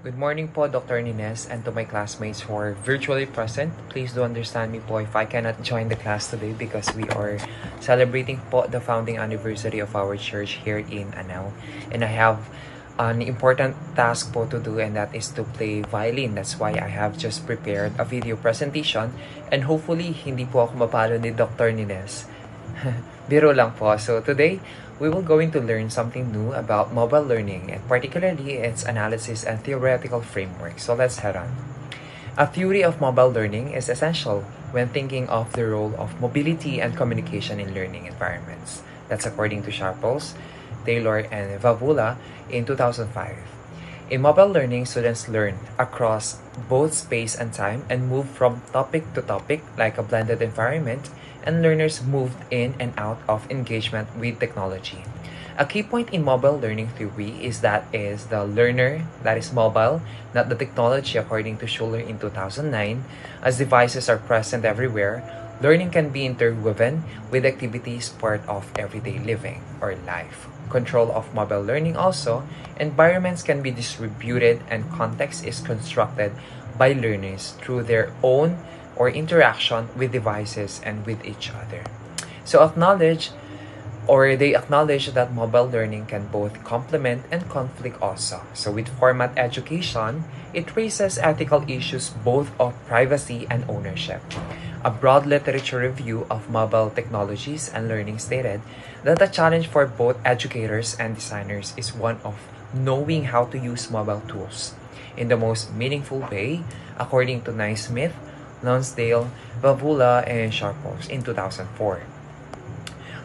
Good morning po, Dr. Nines, and to my classmates who are virtually present. Please do understand me po if I cannot join the class today because we are celebrating po the founding anniversary of our church here in Anao. And I have an important task po to do, and that is to play violin. That's why I have just prepared a video presentation, and hopefully hindi po ako mapalo ni Dr. Nines. Biro lang po. So today, we will going to learn something new about mobile learning, and particularly its analysis and theoretical framework. So let's head on. A theory of mobile learning is essential when thinking of the role of mobility and communication in learning environments. That's according to Sharples, Taylor, and Vavula in 2005. In mobile learning, students learn across both space and time and move from topic to topic like a blended environment, and learners moved in and out of engagement with technology. A key point in mobile learning theory is that the learner that is mobile, not the technology, according to Schuler in 2009. As devices are present everywhere, learning can be interwoven with activities part of everyday living or life. Control of mobile learning also, environments can be distributed and context is constructed by learners through their own or interaction with devices and with each other. So they acknowledge that mobile learning can both complement and conflict also. So with format education, it raises ethical issues both of privacy and ownership. A broad literature review of mobile technologies and learning stated that the challenge for both educators and designers is one of knowing how to use mobile tools in the most meaningful way, according to Naismith, Lonsdale, Vavula, and Sharples in 2004.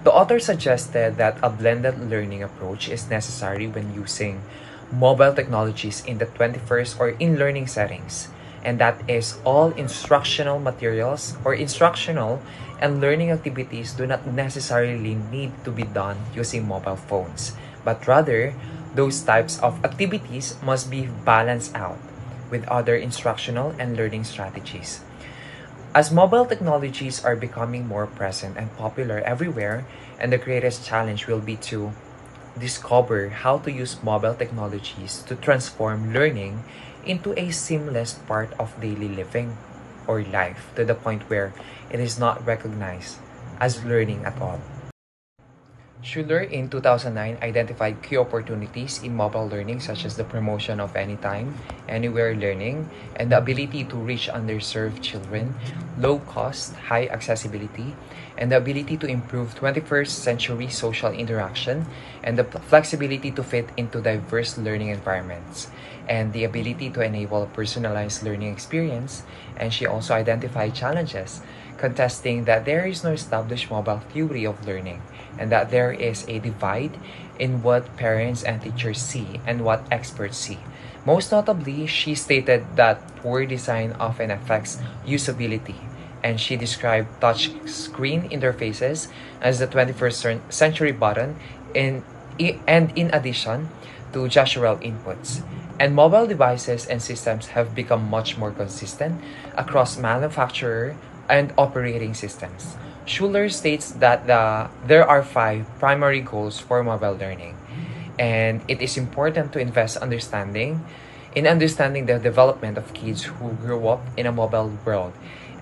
The author suggested that a blended learning approach is necessary when using mobile technologies in the 21st or in learning settings, and that is all instructional materials or instructional and learning activities do not necessarily need to be done using mobile phones, but rather those types of activities must be balanced out with other instructional and learning strategies. As mobile technologies are becoming more present and popular everywhere, and the greatest challenge will be to discover how to use mobile technologies to transform learning into a seamless part of daily living or life to the point where it is not recognized as learning at all. Schuler in 2009 identified key opportunities in mobile learning such as the promotion of anytime, anywhere learning, and the ability to reach underserved children, low cost, high accessibility, and the ability to improve 21st century social interaction, and the flexibility to fit into diverse learning environments, and the ability to enable a personalized learning experience. And she also identified challenges, contesting that there is no established mobile theory of learning, and that there is a divide in what parents and teachers see and what experts see. Most notably, she stated that poor design often affects usability, and she described touch screen interfaces as the 21st century button and in addition to gestural inputs. And mobile devices and systems have become much more consistent across manufacturer and operating systems. Schuler states that there are 5 primary goals for mobile learning, and it is important to invest understanding the development of kids who grew up in a mobile world,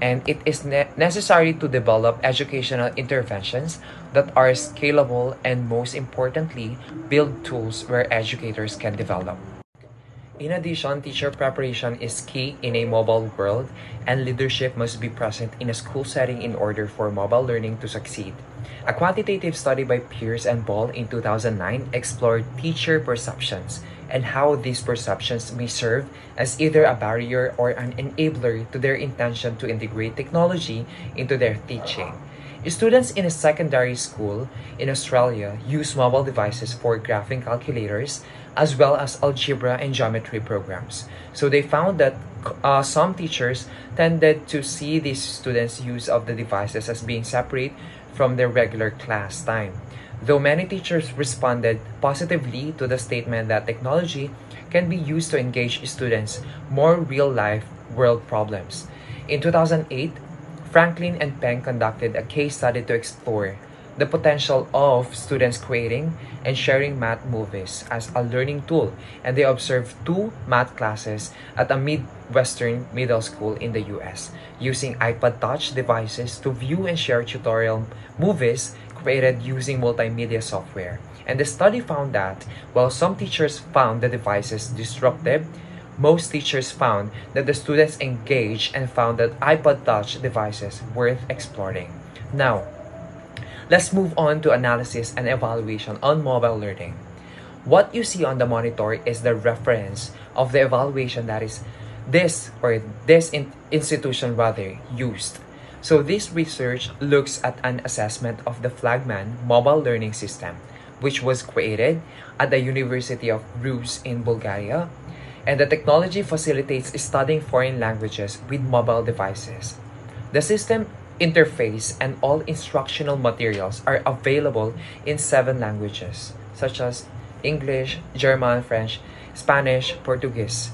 and it is necessary to develop educational interventions that are scalable and, most importantly, build tools where educators can develop. In addition, teacher preparation is key in a mobile world, and leadership must be present in a school setting in order for mobile learning to succeed. A quantitative study by Pierce and Ball in 2009 explored teacher perceptions and how these perceptions may serve as either a barrier or an enabler to their intention to integrate technology into their teaching. Students in a secondary school in Australia use mobile devices for graphing calculators as well as algebra and geometry programs. So they found that some teachers tended to see these students' use of the devices as being separate from their regular class time. Though many teachers responded positively to the statement that technology can be used to engage students more real-life world problems. In 2008, Franklin and Peng conducted a case study to explore the potential of students creating and sharing math movies as a learning tool, and they observed 2 math classes at a Midwestern middle school in the US using iPod Touch devices to view and share tutorial movies created using multimedia software. And the study found that while some teachers found the devices disruptive, most teachers found that the students engaged and found that iPod Touch devices worth exploring. Now, let's move on to analysis and evaluation on mobile learning. What you see on the monitor is the reference of the evaluation that is this institution used. So this research looks at an assessment of the Flagman mobile learning system, which was created at the University of Rus in Bulgaria, and the technology facilitates studying foreign languages with mobile devices. The system interface and all instructional materials are available in 7 languages, such as English, German, French, Spanish, Portuguese.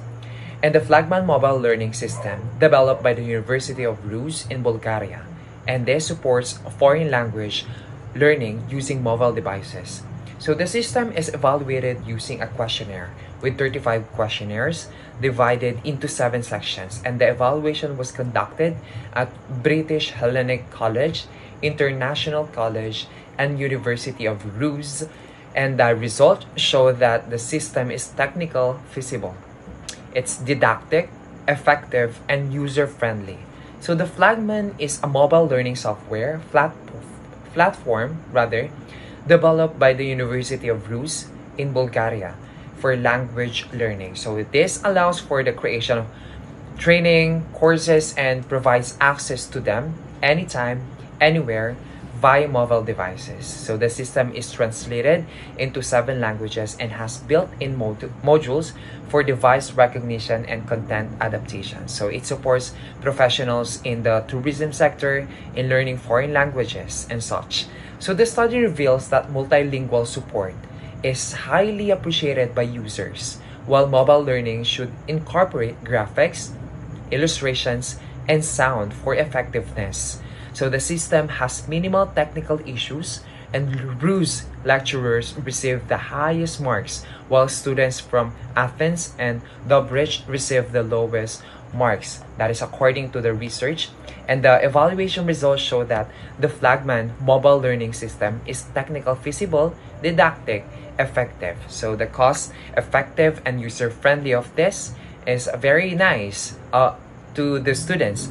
And the Flagman mobile learning system developed by the University of Rus in Bulgaria, and this supports foreign language learning using mobile devices. So the system is evaluated using a questionnaire with 35 questionnaires divided into 7 sections, and the evaluation was conducted at British Hellenic College, International College, and University of Rus, and the results show that the system is technical feasible. It's didactic, effective, and user-friendly. So the Flagman is a mobile learning software platform developed by the University of Rus in Bulgaria for language learning. So this allows for the creation of training courses and provides access to them anytime, anywhere via mobile devices. So the system is translated into 7 languages and has built-in modules for device recognition and content adaptation. So it supports professionals in the tourism sector in learning foreign languages and such. So the study reveals that multilingual support is highly appreciated by users, while mobile learning should incorporate graphics, illustrations, and sound for effectiveness. So the system has minimal technical issues, and Rus lecturers receive the highest marks, while students from Athens and Dobrich receive the lowest marks. That is according to the research. And the evaluation results show that the Flagman mobile learning system is technical feasible, didactic, effective. So the cost effective and user friendly of this is very nice to the students.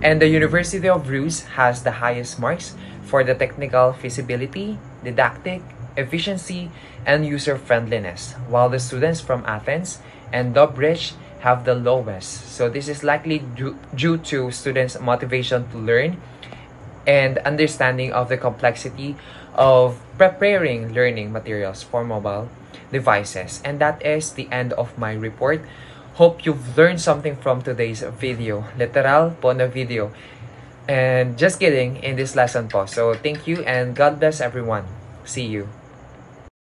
And the University of Rus has the highest marks for the technical feasibility, didactic, efficiency, and user friendliness, while the students from Athens and Dobrich have the lowest. So this is likely due to students' motivation to learn and understanding of the complexity of preparing learning materials for mobile devices. And that is the end of my report. Hope you've learned something from today's video. Literal po na video. And just kidding, in this lesson po. So thank you and God bless everyone. See you.